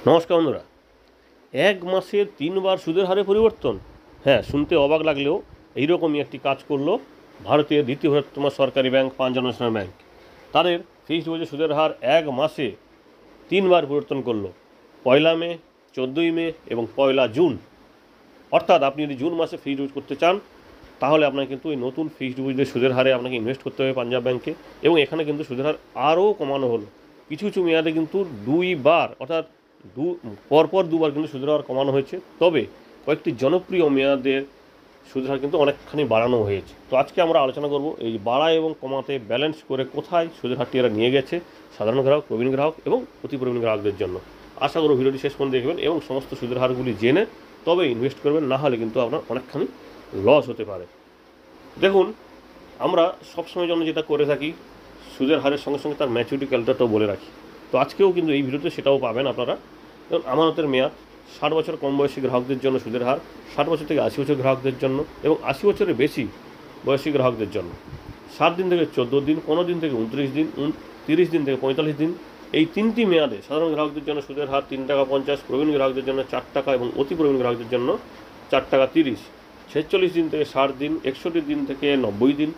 নমস্কার বন্ধুরা। এক মাসে 3বার সুদের হারে পরিবর্তন। হ্যাঁ, শুনতে অবাক লাগলেও এইরকমই একটি কাজ করলো ভারতের দ্বিতীয় বৃহত্তম সরকারি ব্যাংক পাঞ্জাব ন্যাশনাল ব্যাংক। তাদের ফিক্সড ডিপোজিট সুদের হার এক মাসে 3বার পরিবর্তন করলো, 1 মে, 14 মে এবং 1 জুন। অর্থাৎ আপনি যদি জুন মাসে ফিক্সড ডিপোজিট করতে চান তাহলে আপনাকে কিন্তু এই নতুন ফিক্সড ডিপোজিটের সুদের হারে আপনাকে ইনভেস্ট করতে হবে পাঞ্জাব ব্যাংকে। এবং এখানে কিন্তু সুদের হার আরও কমানো হলো। কিছু কিছু মেয়াদে কিন্তু 2বার অর্থাৎ পরপর 2বার কিন্তু সুদের হার কমানো হয়েছে। তবে কয়েকটি জনপ্রিয় মেয়াদের সুদের হার কিন্তু অনেকখানি বাড়ানো হয়েছে। তো আজকে আমরা আলোচনা করব এই বাড়া এবং কমাতে ব্যালেন্স করে কোথায় সুদের হারটি এরা নিয়ে গেছে সাধারণ গ্রাহক, প্রবীণ গ্রাহক এবং অতি প্রবীণ গ্রাহকদের জন্য। আশা করব ভিডিওটি শেষ পর্যন্ত দেখবেন এবং সমস্ত সুদের হারগুলি জেনে তবে ইনভেস্ট করবেন, না হলে কিন্তু আপনার অনেকখানি লস হতে পারে। দেখুন, আমরা সবসময় জন্য যেটা করে থাকি সুদের হারের সঙ্গে সঙ্গে তার ম্যাচুরিটি ক্যালকুলেটরটাও বলে রাখি। তো আজকেও কিন্তু এই ভিডিওতে সেটাও পাবেন আপনারা। যেমন আমানতের মেয়াদ 60 বছর কম বয়সী গ্রাহকদের জন্য সুদের হার 60 বছর থেকে 80 বছর গ্রাহকদের জন্য এবং 80 বছরের বেশি বয়সী গ্রাহকদের জন্য 7 দিন থেকে 14 দিন, 15 দিন থেকে 29 দিন, 30 দিন থেকে 45 দিন। এই 3টি মেয়াদে সাধারণ গ্রাহকদের জন্য সুদের হার 3 টাকা 50, প্রবীণ গ্রাহকদের জন্য 4 টাকা এবং অতি প্রবীণ গ্রাহকদের জন্য 4 টাকা 30। 46 দিন থেকে 60 দিন, 61 দিন থেকে 90 দিন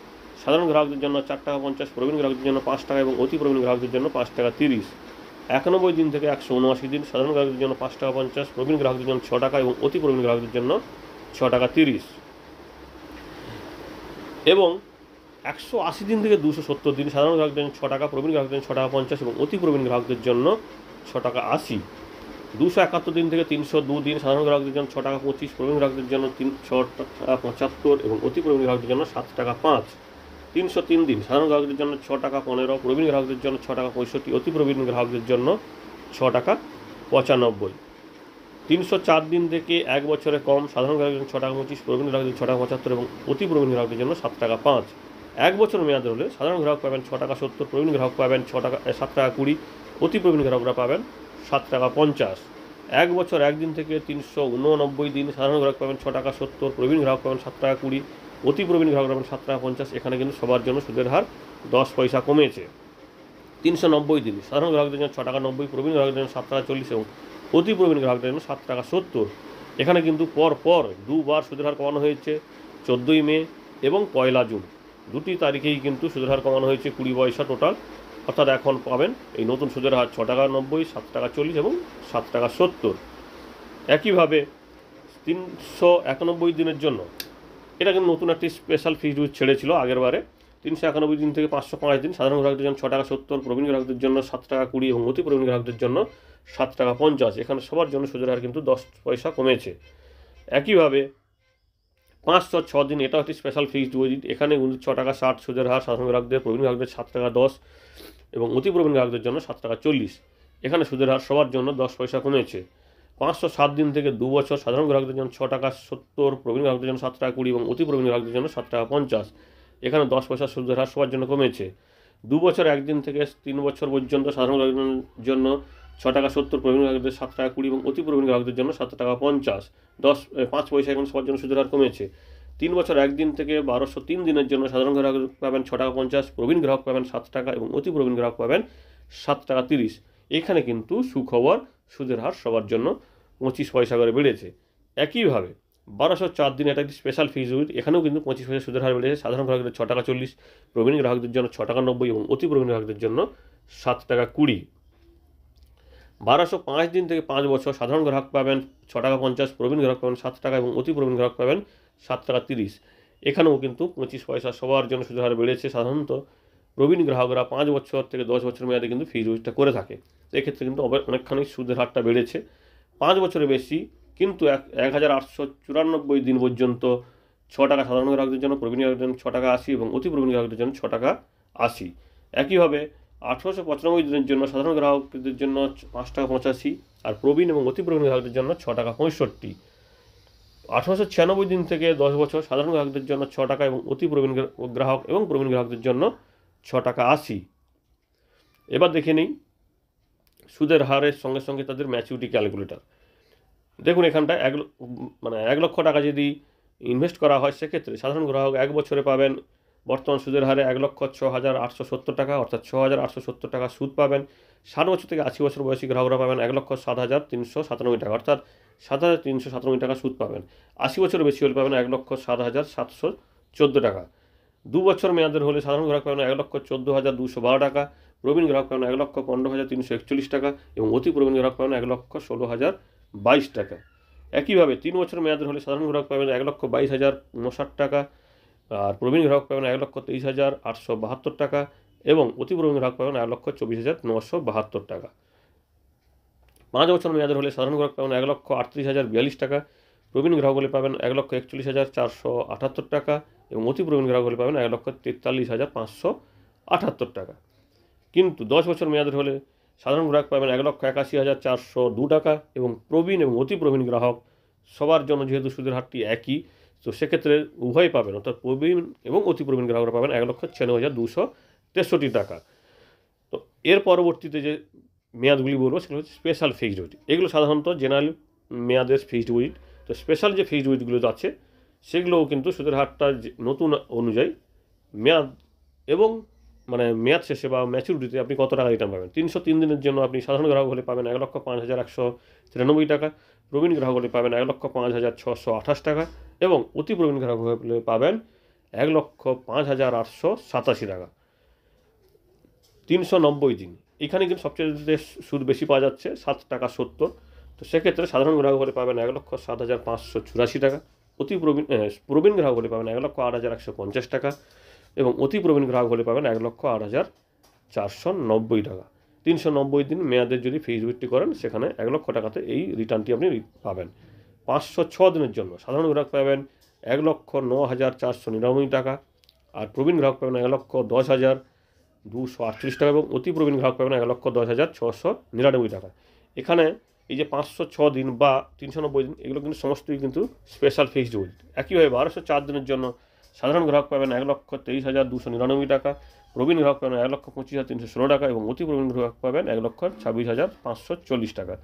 সাধারণ গ্রাহকদের জন্য 4 টাকা 50, প্রবীণ গ্রাহকদের জন্য 5 টাকা এবং অতি প্রবীণ গ্রাহকদের জন্য 5 টাকা 30। 91 দিন থেকে 179 দিন সাধারণ গ্রাহকদের জন্য 5 টাকা 50, প্রবীণ গ্রাহকদের জন্য 6 টাকা এবং অতি প্রবীণ গ্রাহকদের জন্য 6 টাকা 30। এবং 180 দিন থেকে 270 দিন সাধারণ গ্রাহকদের জন্য 6 টাকা, প্রবীণ গ্রাহকদের জন্য 6 টাকা 50 এবং অতি প্রবীণ গ্রাহকদের জন্য 6 টাকা 80। 271 দিন থেকে 302 দিন সাধারণ গ্রাহকদের জন্য 6 টাকা 25, প্রবীণ গ্রাহকদের জন্য 6 টাকা 75 এবং অতি প্রবীণ গ্রাহকদের জন্য 7 টাকা 5। 303 দিন সাধারণ গ্রাহকদের জন্য 6 টাকা 15, প্রবীণ গ্রাহকদের জন্য 6 টাকা 65, অতি প্রবীণ গ্রাহকদের জন্য 6 টাকা 95। 304 দিন থেকে 1 বছরে কম সাধারণ গ্রাহকদের জন্য 6 টাকা 25, প্রবীণ গ্রাহকদের 6 টাকা 75 এবং অতি প্রবীণ গ্রাহকদের জন্য 7 টাকা 5। 1 বছর মেয়াদ হলে সাধারণ গ্রাহক পাবেন 6 টাকা 70, প্রবীণ গ্রাহক পাবেন 7 টাকা 20, অতি প্রবীণ গ্রাহকরা পাবেন 7 টাকা 50। 1 বছর 1 দিন থেকে 389 দিন সাধারণ গ্রাহক পাবেন 6 টাকা 70, প্রবীণ গ্রাহক পাবেন 7 টাকা 20, অতি প্রবীণ গ্রাহক পাবেন 7 টাকা 50। এখানে কিন্তু সবার জন্য সুদের হার 10 পয়সা কমেছে। 390 দিন সাধারণ গ্রাহকদের জন্য 6 টাকা 90, প্রবীণ গ্রাহকদের জন্য 7 টাকা 40 এবং অতি প্রবীণ গ্রাহকদের জন্য 7 টাকা 70। এখানে কিন্তু পর 2বার সুদের হার কমানো হয়েছে, 14 মে এবং 1 জুন। দুটি তারিখেই কিন্তু সুদের হার কমানো হয়েছে 20 পয়সা টোটাল। অর্থাৎ এখন পাবেন এই নতুন সুদের হার 6 টাকা 90, 7 টাকা 40 এবং 7 টাকা 70। একইভাবে 391 দিনের জন্য এটা কিন্তু নতুন একটি স্পেশাল ফিক্সড ডিপোজিট ছেড়েছিল আগের বারে। 391 দিন থেকে 505 দিন সাধারণ গ্রাহকদের জন্য 6 টাকা 70, প্রবীণ গ্রাহকদের জন্য 7 টাকা 20 এবং অতি প্রবীণ গ্রাহকদের জন্য 7 টাকা 50। এখানে সবার জন্য সুদের হার কিন্তু 10 পয়সা কমেছে। একইভাবে 506 দিন এটাও একটি স্পেশাল ফিক্সড ডিপোজিট। এখানে 6 টাকা 60 সুদের হার সাধারণ গ্রাহকদের, প্রবীণ গ্রাহকদের 7 টাকা 10 এবং অতি প্রবীণ গ্রাহকদের জন্য 7 টাকা 40। এখানে সুদের হার সবার জন্য 10 পয়সা কমেছে। 507 দিন থেকে 2 বছর সাধারণ গ্রাহকদের জন্য 6 টাকা 70, প্রবীণ গ্রাহকদের জন্য 7 টাকা 20 এবং অতি প্রবীণ গ্রাহকদের জন্য 7 টাকা 50। এখানে 10 পয়সা সুদের হার সবার জন্য কমেছে। 2 বছর 1 দিন থেকে 3 বছর পর্যন্ত সাধারণ গ্রাহকদের জন্য 6 টাকা 70, প্রবীণ গ্রাহকদের 7 টাকা 20 এবং অতি প্রবীণ গ্রাহকদের জন্য 7 টাকা 50। 5 পয়সা এখন সবার জন্য সুদের হার কমেছে। 3 বছর 1 দিন থেকে 1203 দিনের জন্য সাধারণ গ্রাহক পাবেন 6 টাকা 50, প্রবীণ গ্রাহক পাবেন 7 টাকা এবং অতি প্রবীণ গ্রাহক পাবেন 7 টাকা 30। এখানে কিন্তু সুখবর, সুদের হার সবার জন্য 25 পয়সা করে বেড়েছে। একইভাবে 1204 দিন এটা একটি স্পেশাল ফিক্সড ডিপোজিট। এখানেও কিন্তু 25 পয়সা সুদের হার বেড়েছে। সাধারণ গ্রাহকদের 6 টাকা 40, প্রবীণ গ্রাহকদের জন্য 6 টাকা 90 এবং অতি প্রবীণ গ্রাহকদের জন্য 7 টাকা 20। 1205 দিন থেকে 5 বছর সাধারণ গ্রাহক পাবেন 6 টাকা 50, প্রবীণ গ্রাহক পাবেন 7 টাকা এবং অতি প্রবীণ গ্রাহক পাবেন 7 টাকা 30। এখানেও কিন্তু 25 পয়সা সবার জন্য সুদের হার বেড়েছে। সাধারণত প্রবীণ গ্রাহকরা 5 বছর থেকে 10 বছর মেয়াদে কিন্তু ফিক্সড ডিপোজিটটা করে থাকে। এক্ষেত্রে কিন্তু অনেকখানি সুদের হারটা বেড়েছে। 5 বছরের বেশি কিন্তু 1894 দিন পর্যন্ত 6 টাকা সাধারণ গ্রাহকদের জন্য, প্রবীণ গ্রাহকদের জন্য 6 টাকা 80 এবং অতি প্রবীণ গ্রাহকদের জন্য 6 টাকা 80। একইভাবে 1895 দিনের জন্য সাধারণ গ্রাহকদের জন্য 5 টাকা 85 আর প্রবীণ এবং অতি প্রবীণ গ্রাহকদের জন্য 6 টাকা 65। 1896 দিন থেকে 10 বছর সাধারণ গ্রাহকদের জন্য 6 টাকা এবং অতি প্রবীণ গ্রাহক এবং প্রবীণ গ্রাহকদের জন্য 6 টাকা 80। এবার দেখে নিই সুদের হারের সঙ্গে সঙ্গে তাদের ম্যাচুরিটি ক্যালকুলেটর। দেখুন এখানটায় 1 লক্ষ টাকা যদি ইনভেস্ট করা হয় সেক্ষেত্রে সাধারণ গ্রাহক 1 বছরে পাবেন বর্তমান সুদের হারে 1,06,870 টাকা, অর্থাৎ 6,870 টাকা সুদ পাবেন। 60 বছর থেকে 80 বছর বয়সী গ্রাহকরা পাবেন 1,07,397 টাকা, অর্থাৎ 7,397 টাকা সুদ পাবেন। 80 বছর বেশি হলে পাবেন 1,07,714 টাকা। 2 বছর মেয়াদের হলে সাধারণ গ্রাহক পাবেন 1,14,212 টাকা, প্রবীণ গ্রাহক পাবেন 1,15,341 টাকা এবং অতি প্রবীণ গ্রাহক পাবেন 1,16,022 টাকা। একইভাবে 3 বছর মেয়াদের হলে সাধারণ গ্রাহক পাবেন 1,22,059 টাকা, আর প্রবীণ গ্রাহক পাবেন 1,23,872 টাকা এবং অতি প্রবীণ গ্রাহক পাবেন 1,24,972 টাকা। 5 বছর মেয়াদের হলে সাধারণ গ্রাহক পাবেন 1,38,042 টাকা, প্রবীণ গ্রাহক হলে পাবেন 1,41,478 টাকা এবং অতি প্রবীণ গ্রাহক হলে পাবেন 1,43,578 টাকা। কিন্তু 10 বছর মেয়াদের হলে সাধারণ গ্রাহক পাবেন 1,81,402 টাকা এবং প্রবীণ এবং অতি প্রবীণ গ্রাহক সবার জন্য যেহেতু সুদের হারটি একই, তো সেক্ষেত্রে উভয় পাবেন, অর্থাৎ প্রবীণ এবং অতি প্রবীণ গ্রাহকরা পাবেন 1,96,263 টাকা। তো এর পরবর্তীতে যে মেয়াদগুলি বলবো সেগুলো হচ্ছে স্পেশাল ফিক্সড ডিপোজিট। এগুলো সাধারণত জেনারেল মেয়াদের ফিক্সড ডিপোজিট। তো স্পেশাল যে ফিক্সড ডিপোজিটগুলো আছে সেগুলোও কিন্তু সুদের হারটা নতুন অনুযায়ী মেয়াদ এবং মেয়াদ শেষে বা ম্যাচুরিটিতে আপনি কত টাকা রিটার্ন পাবেন। 303 দিনের জন্য আপনি সাধারণ গ্রাহক হলে পাবেন 1,05,193 টাকা, প্রবীণ গ্রাহক হলে পাবেন 1,05,628 টাকা এবং অতি প্রবীণ গ্রাহক হলে পাবেন 1,05,887 টাকা। 390 দিন, এখানে কিন্তু সবচেয়ে সুদ বেশি পাওয়া যাচ্ছে 7 টাকা 70। তো সেক্ষেত্রে সাধারণ গ্রাহক হলে পাবেন 1,07,584 টাকা, প্রবীণ গ্রাহক হলে পাবেন 1,08,150 টাকা এবং অতি প্রবীণ গ্রাহক হলে পাবেন 1,08,490 টাকা। 390 দিন মেয়াদের যদি ফিক্সড ডিপোজিটটি করেন সেখানে 1,00,000 টাকাতে এই রিটার্নটি আপনি পাবেন। 506 দিনের জন্য সাধারণ গ্রাহক পাবেন 1,09,499 টাকা, আর প্রবীণ গ্রাহক পাবেন 1,10,238 টাকা এবং অতি প্রবীণ গ্রাহক পাবেন 1,10,699 টাকা। এখানে এই যে 506 দিন বা 390 দিন এগুলো কিন্তু সমস্তই কিন্তু স্পেশাল ফিক্সড ডিপোজিট। একইভাবে 1204 দিনের জন্য সাধারণ গ্রাহক পাবেন 1,23,299 টাকা, প্রবীণ গ্রাহক পাবেন 1,25,316 টাকা এবং অতি প্রবীণ গ্রাহক পাবেন 1,26,540 টাকা।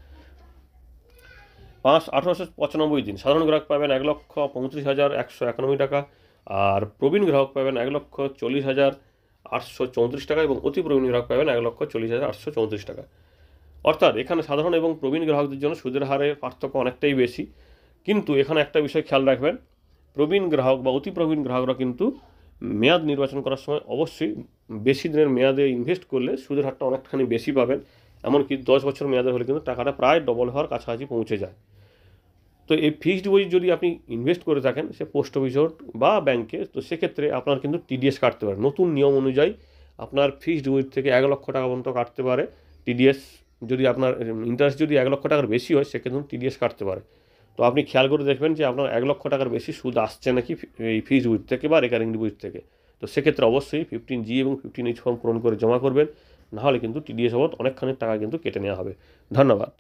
1895 দিন সাধারণ গ্রাহক পাবেন 1,35,191 টাকা, আর প্রবীণ গ্রাহক পাবেন 1,40,834 টাকা এবং অতি প্রবীণ গ্রাহক পাবেন 1,40,834 টাকা। অর্থাৎ এখানে সাধারণ এবং প্রবীণ গ্রাহকদের জন্য সুদের হারের পার্থক্য অনেকটাই বেশি, কিন্তু এখানে একটা বিষয় খেয়াল রাখবেন, প্রবীণ গ্রাহক বা অতি প্রবীণ গ্রাহকরা কিন্তু মেয়াদ নির্বাচন করার সময় অবশ্যই বেশি দিনের মেয়াদে ইনভেস্ট করলে সুদের হারটা অনেকখানি বেশি পাবেন। এমনকি 10 বছর মেয়াদের হলে কিন্তু টাকাটা প্রায় ডবল হওয়ার কাছাকাছি পৌঁছে যায়। তো এই ফিক্সড ডিপোজিট যদি আপনি ইনভেস্ট করে থাকেন সে পোস্ট অফিস বা ব্যাংকে, তো সেক্ষেত্রে আপনার কিন্তু টিডিএস কাটতে পারে। নতুন নিয়ম অনুযায়ী আপনার ফিক্সড ডিপোজিট থেকে 1,00,000 টাকা পর্যন্ত কাটতে পারে টিডিএস। যদি আপনার ইন্টারেস্ট যদি 1,00,000 টাকার বেশি হয় সেক্ষেত্রে টিডিএস কাটতে পারে। তো আপনি খেয়াল করে দেখবেন যে আপনার 1,00,000 টাকার বেশি সুদ আসছে নাকি এই ফিক্সড ডিপোজিট থেকে বা রেকারিং ডিপোজিট থেকে। তো সেক্ষেত্রে অবশ্যই 15G এবং 15H ফর্ম পূরণ করে জমা করবেন, নাহলে কিন্তু টিডিএস বাবদ অনেকখানি টাকা কিন্তু কেটে নেওয়া হবে। ধন্যবাদ।